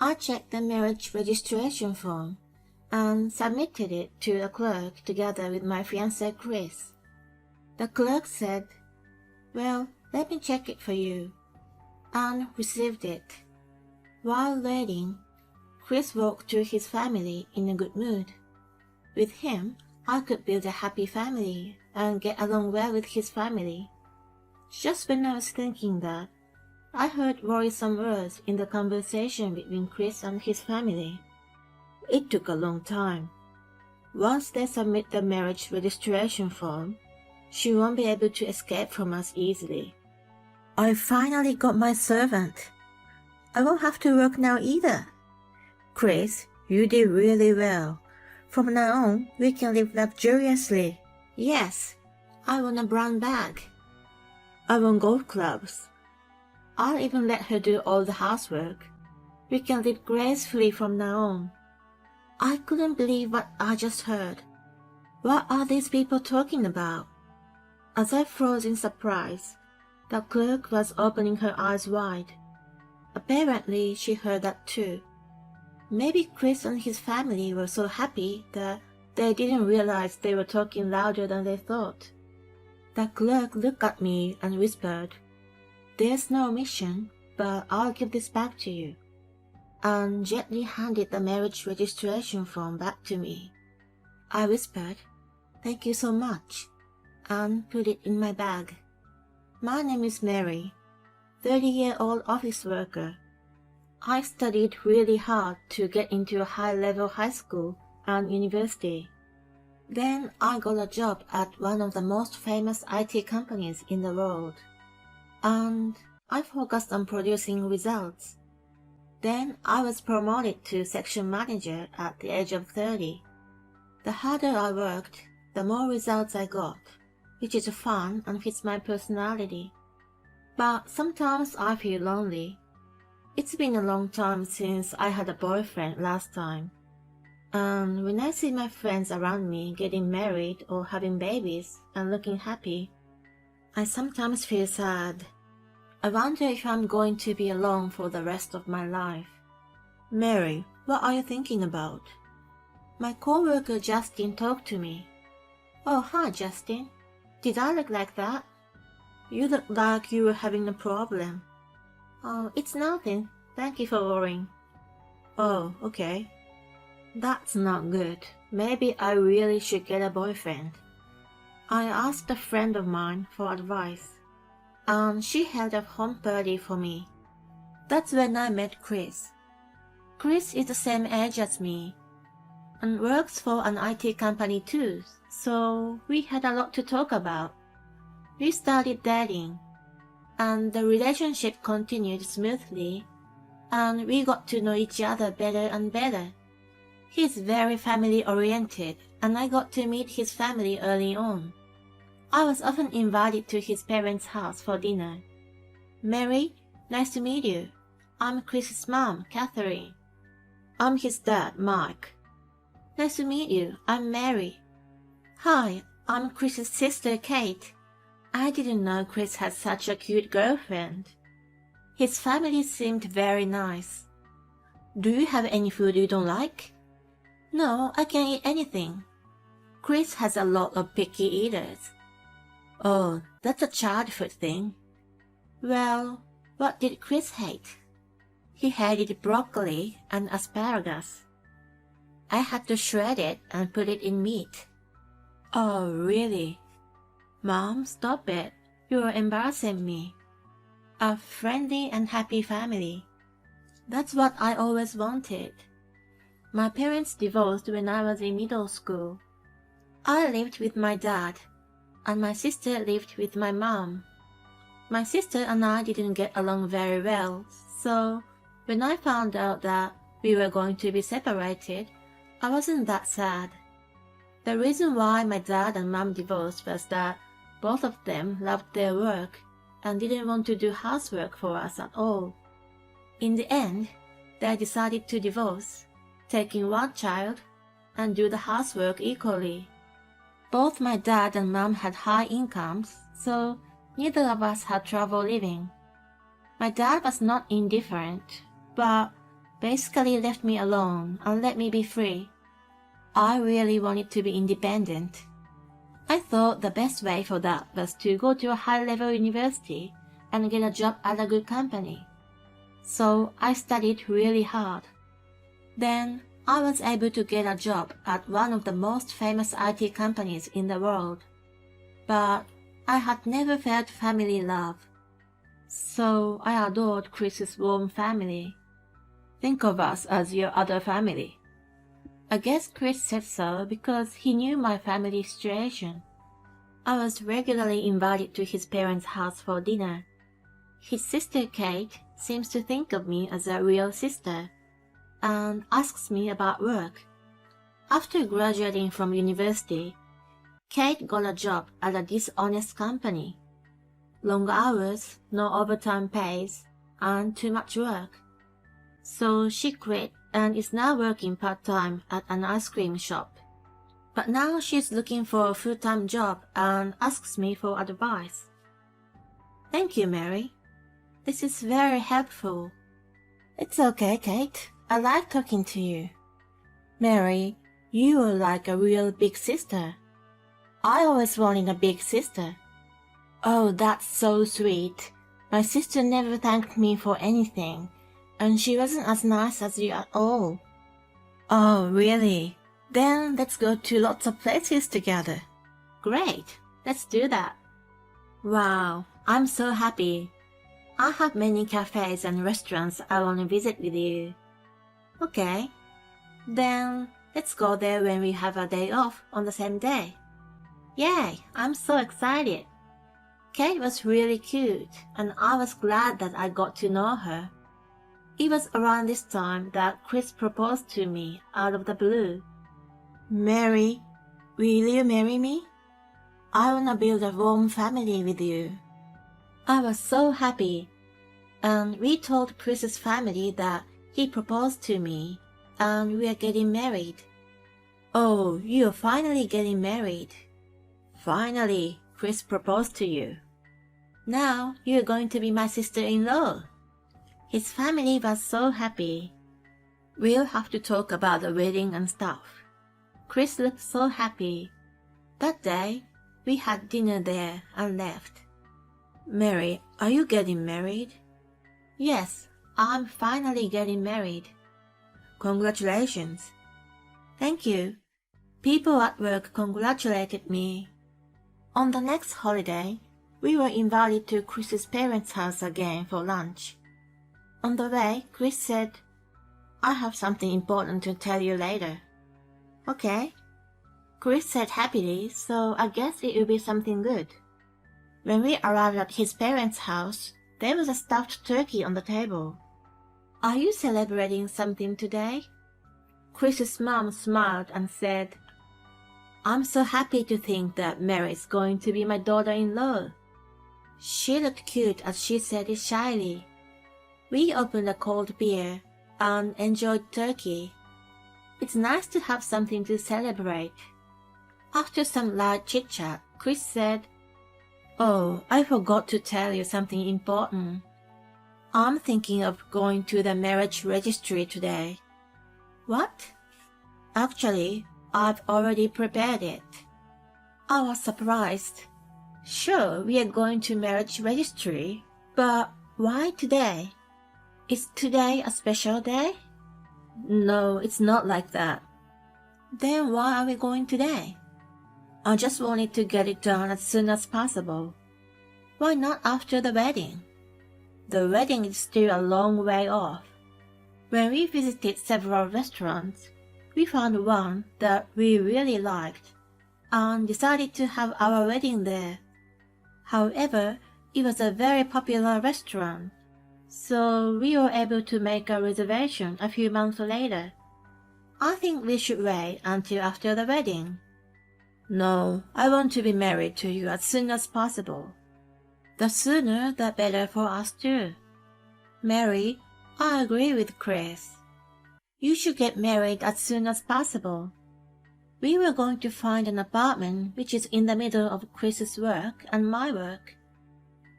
I checked the marriage registration form and submitted it to the clerk together with my fiancé Chris. The clerk said, "Well, let me check it for you," and received it. While waiting, Chris walked to his family in a good mood. With him, I could build a happy family and get along well with his family. Just when I was thinking that, I heard worrisome words in the conversation between Chris and his family. It took a long time. Once they submit the marriage registration form, she won't be able to escape from us easily. I finally got my servant. I won't have to work now either. Chris, you did really well. From now on, we can live luxuriously. Yes, I want a brown bag. I want golf clubs. I'll even let her do all the housework. We can live gracefully from now on. I couldn't believe what I just heard. What are these people talking about? As I froze in surprise, the clerk was opening her eyes wide. Apparently, she heard that too. Maybe Chris and his family were so happy that they didn't realize they were talking louder than they thought. The clerk looked at me and whispered, "There's no omission, but I'll give this back to you," and gently handed the marriage registration form back to me. I whispered, "Thank you so much," and put it in my bag. My name is Mary, 30-year-old office worker. I studied really hard to get into a high-level high school and university. Then I got a job at one of the most famous IT companies in the world. And I focused on producing results. Then I was promoted to section manager at the age of 30. The harder I worked, the more results I got, which is fun and fits my personality. But sometimes I feel lonely. It's been a long time since I had a boyfriend last time. And when I see my friends around me getting married or having babies and looking happy, I sometimes feel sad. I wonder if I'm going to be alone for the rest of my life. Mary, what are you thinking about? My coworker Justin talked to me. Oh, hi Justin. Did I look like that? You look like you were having a problem. Oh, it's nothing. Thank you for worrying. Oh, okay. That's not good. Maybe I really should get a boyfriend. I asked a friend of mine for advice, and she held a home party for me. That's when I met Chris. Chris is the same age as me, and works for an IT company too, so we had a lot to talk about. We started dating, and the relationship continued smoothly, and we got to know each other better and better. He's very family-oriented, and I got to meet his family early on. I was often invited to his parents' house for dinner. Mary, nice to meet you. I'm Chris's mom, Catherine. I'm his dad, Mike. Nice to meet you. I'm Mary. Hi, I'm Chris's sister, Kate. I didn't know Chris had such a cute girlfriend. His family seemed very nice. Do you have any food you don't like? No, I can eat anything. Chris has a lot of picky eaters. Oh, that's a childhood thing. Well, what did Chris hate? He hated broccoli and asparagus. I had to shred it and put it in meat. Oh, really? Mom, stop it. You're embarrassing me. A friendly and happy family. That's what I always wanted. My parents divorced when I was in middle school. I lived with my dad, and my sister lived with my mom. My sister and I didn't get along very well, so when I found out that we were going to be separated, I wasn't that sad. The reason why my dad and mom divorced was that both of them loved their work and didn't want to do housework for us at all. In the end, they decided to divorce, taking one child, and do the housework equally. Both my dad and mom had high incomes, so neither of us had trouble living. My dad was not indifferent, but basically left me alone and let me be free. I really wanted to be independent. I thought the best way for that was to go to a high-level university and get a job at a good company. So I studied really hard. Then I was able to get a job at one of the most famous IT companies in the world. But I had never felt family love. So I adored Chris's warm family. Think of us as your other family. I guess Chris said so because he knew my family situation. I was regularly invited to his parents' house for dinner. His sister Kate seems to think of me as a real sister and asks me about work. After graduating from university, Kate got a job at a dishonest company. Long hours, no overtime pays, and too much work. So she quit and is now working part-time at an ice cream shop. But now she's looking for a full-time job and asks me for advice. Thank you, Mary. This is very helpful. It's okay, Kate. I like talking to you. Mary, you are like a real big sister. I always wanted a big sister. Oh, that's so sweet. My sister never thanked me for anything, and she wasn't as nice as you at all. Oh, really? Then let's go to lots of places together. Great, let's do that. Wow, I'm so happy. I have many cafes and restaurants I want to visit with you. Okay, then let's go there when we have a day off on the same day. Yay, I'm so excited. Kate was really cute, and I was glad that I got to know her. It was around this time that Chris proposed to me out of the blue. Mary, will you marry me? I want to build a warm family with you. I was so happy, and we told Chris's family that he proposed to me, and we are getting married. Oh, you're finally getting married. Finally, Chris proposed to you. Now you're going to be my sister-in-law. His family was so happy. We'll have to talk about the wedding and stuff. Chris looked so happy. That day, we had dinner there and left. Mary, are you getting married? Yes, I'm finally getting married. Congratulations. Thank you. People at work congratulated me. On the next holiday, we were invited to Chris's parents' house again for lunch. On the way, Chris said, I have something important to tell you later. Okay. Chris said happily, so I guess it will be something good. When we arrived at his parents' house, there was a stuffed turkey on the table. Are you celebrating something today? Chris's mom smiled and said, I'm so happy to think that Mary is going to be my daughter-in-law. She looked cute as she said it shyly. We opened a cold beer and enjoyed turkey. It's nice to have something to celebrate. After some light chit-chat, Chris said, Oh, I forgot to tell you something important. I'm thinking of going to the marriage registry today. What? Actually, I've already prepared it. I was surprised. Sure, we are going to marriage registry, but why today? Is today a special day? No, it's not like that. Then why are we going today? I just wanted to get it done as soon as possible. Why not after the wedding? The wedding is still a long way off. When we visited several restaurants, we found one that we really liked and decided to have our wedding there. However, it was a very popular restaurant, so we were able to make a reservation a few months later. I think we should wait until after the wedding. No, I want to be married to you as soon as possible. The sooner the better for us too. Mary, I agree with Chris. You should get married as soon as possible. We were going to find an apartment which is in the middle of Chris's work and my work.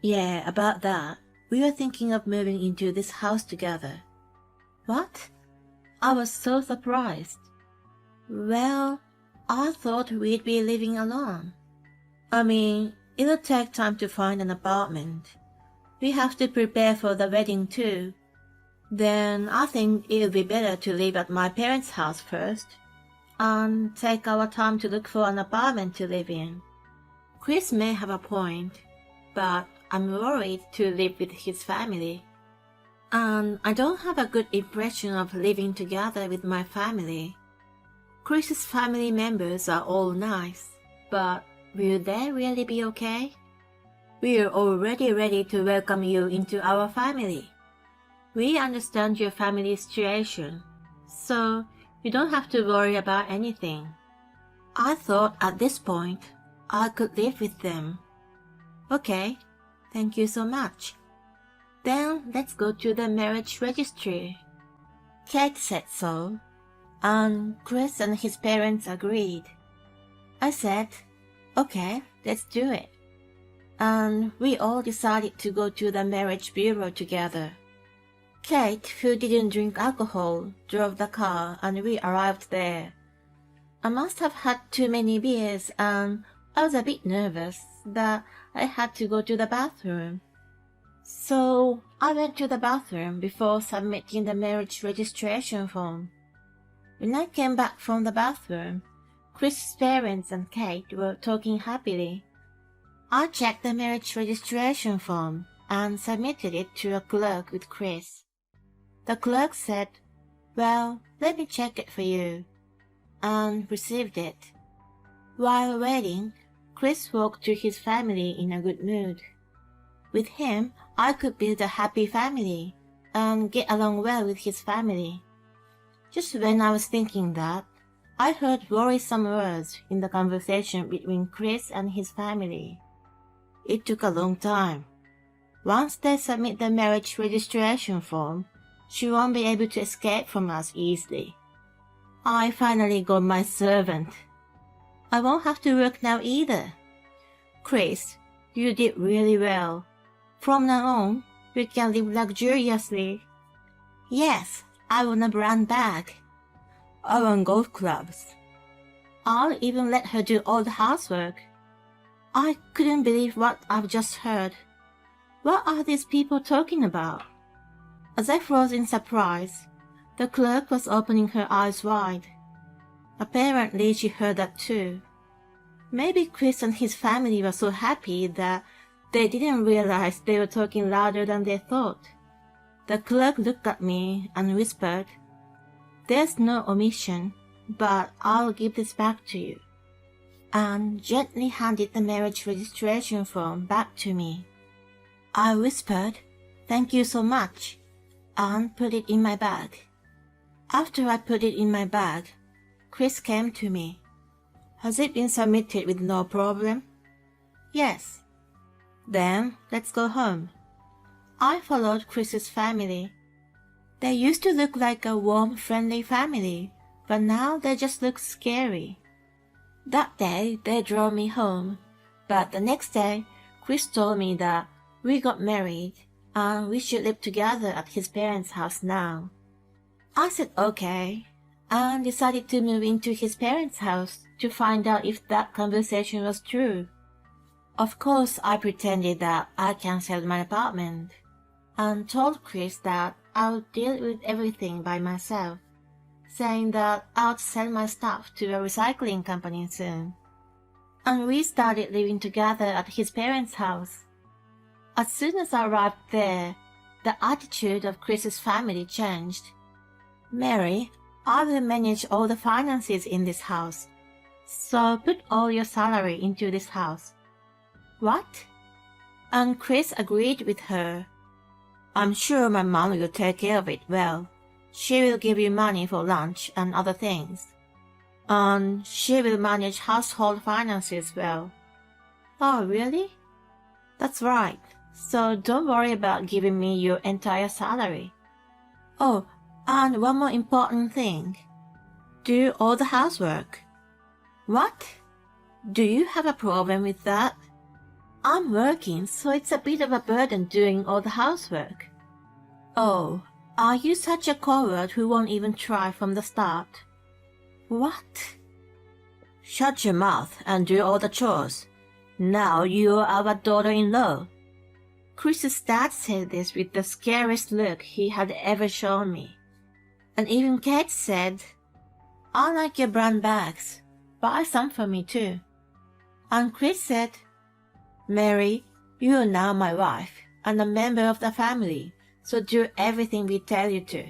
Yeah, about that. We were thinking of moving into this house together. What? I was so surprised. Well, I thought we'd be living alone. I mean, it'll take time to find an apartment. We have to prepare for the wedding too. Then I think it'll be better to live at my parents' house first and take our time to look for an apartment to live in. Chris may have a point, but I'm worried to live with his family. And I don't have a good impression of living together with my family. Chris's family members are all nice, but will they really be okay? We're already ready to welcome you into our family. We understand your family situation, so you don't have to worry about anything. I thought at this point I could live with them. Okay, thank you so much. Then let's go to the marriage registry. Kate said so, and Chris and his parents agreed. I said, okay, let's do it. And we all decided to go to the marriage bureau together. Kate, who didn't drink alcohol, drove the car and we arrived there. I must have had too many beers and I was a bit nervous that I had to go to the bathroom. So I went to the bathroom before submitting the marriage registration form. When I came back from the bathroom, Chris's parents and Kate were talking happily. I checked the marriage registration form and submitted it to a clerk with Chris. The clerk said, well, let me check it for you, and received it. While waiting, Chris walked to his family in a good mood. With him, I could build a happy family and get along well with his family. Just when I was thinking that, I heard worrisome words in the conversation between Chris and his family. It took a long time. Once they submit the marriage registration form, she won't be able to escape from us easily. I finally got my servant. I won't have to work now either. Chris, you did really well. From now on, we can live luxuriously. Yes, I want a brand bag. I want golf clubs. I'll even let her do all the housework. I couldn't believe what I've just heard. What are these people talking about? As I froze in surprise, the clerk was opening her eyes wide. Apparently she heard that too. Maybe Chris and his family were so happy that they didn't realize they were talking louder than they thought. The clerk looked at me and whispered, there's no omission, but I'll give this back to you, and gently handed the marriage registration form back to me. I whispered, thank you so much, and put it in my bag. After I put it in my bag, Chris came to me. Has it been submitted with no problem? Yes. Then let's go home. I followed Chris's family. They used to look like a warm, friendly family, but now they just look scary. That day they drove me home, but the next day Chris told me that we got married and we should live together at his parents' house now. I said okay, and decided to move into his parents' house to find out if that conversation was true. Of course, I pretended that I cancelled my apartment and told Chris that I would deal with everything by myself, saying that I would sell my stuff to a recycling company soon. And we started living together at his parents' house. As soon as I arrived there, the attitude of Chris's family changed. Mary, I will manage all the finances in this house, so put all your salary into this house. What? And Chris agreed with her. I'm sure my mom will take care of it well. She will give you money for lunch and other things. And she will manage household finances well. Oh, really? That's right. So don't worry about giving me your entire salary. Oh, and one more important thing. Do all the housework. What? Do you have a problem with that? I'm working, so it's a bit of a burden doing all the housework. Oh, Are you such a coward who won't even try from the start? What? Shut your mouth and do all the chores. Now you're our daughter-in-law. Chris's dad said this with the scariest look he had ever shown me. And even Kate said, I like your brown bags. Buy some for me too. And Chris said, Mary, you are now my wife and a member of the family, so do everything we tell you to.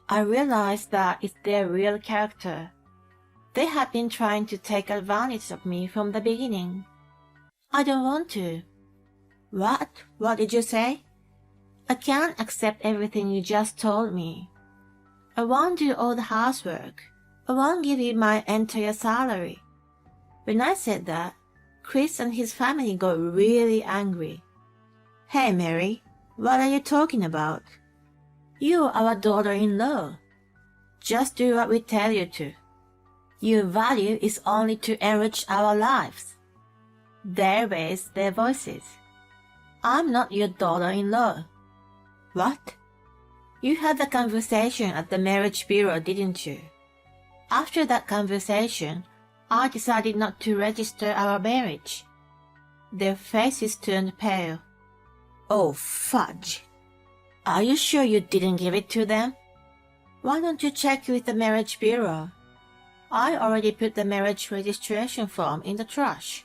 I realized that it's their real character. They have been trying to take advantage of me from the beginning. I don't want to. What? What did you say? I can't accept everything you just told me. I won't do all the housework. I won't give you my entire salary. When I said that, Chris and his family got really angry. Hey, Mary, what are you talking about? You're our daughter-in-law. Just do what we tell you to. Your value is only to enrich our lives. They raised their voices. I'm not your daughter-in-law. What? You had the conversation at the marriage bureau, didn't you? After that conversation, I decided not to register our marriage. Their faces turned pale. Oh, fudge. Are you sure you didn't give it to them? Why don't you check with the marriage bureau? I already put the marriage registration form in the trash.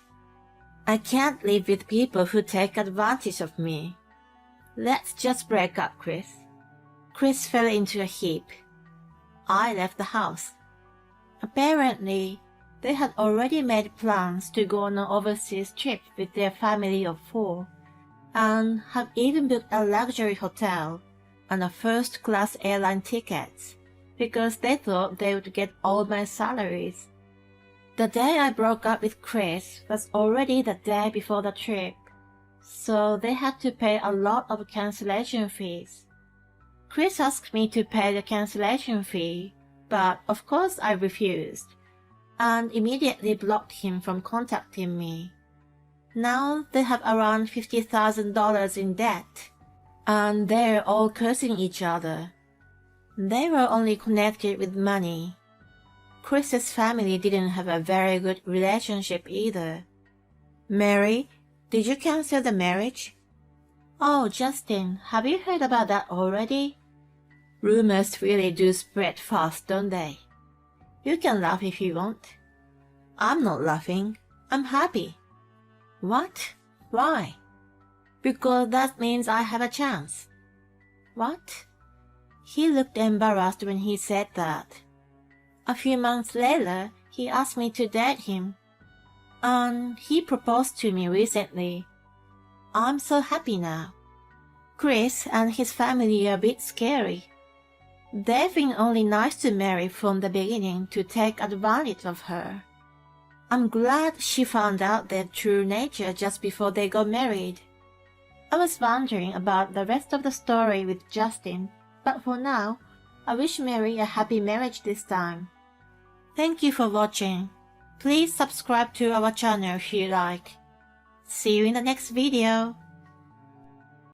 I can't live with people who take advantage of me. Let's just break up, Chris. Chris fell into a heap. I left the house. Apparently, they had already made plans to go on an overseas trip with their family of 4, and have even booked a luxury hotel and a first-class airline tickets, because they thought they would get all my salaries. The day I broke up with Chris was already the day before the trip, so they had to pay a lot of cancellation fees. Chris asked me to pay the cancellation fee, but of course I refused, and immediately blocked him from contacting me. Now they have around $50,000 in debt, and they're all cursing each other. They were only connected with money. Chris's family didn't have a very good relationship either. Mary, did you cancel the marriage? Oh, Justin, have you heard about that already? Rumors really do spread fast, don't they? You can laugh if you want. I'm not laughing. I'm happy. What? Why? Because that means I have a chance. What? He looked embarrassed when he said that. A few months later, he asked me to date him. And he proposed to me recently. I'm so happy now. Chris and his family are a bit scary. They've been only nice to Mary from the beginning to take advantage of her. I'm glad she found out their true nature just before they got married. I was wondering about the rest of the story with Justin, but for now, I wish Mary a happy marriage this time. Thank you for watching. Please subscribe to our channel if you like. See you in the next video.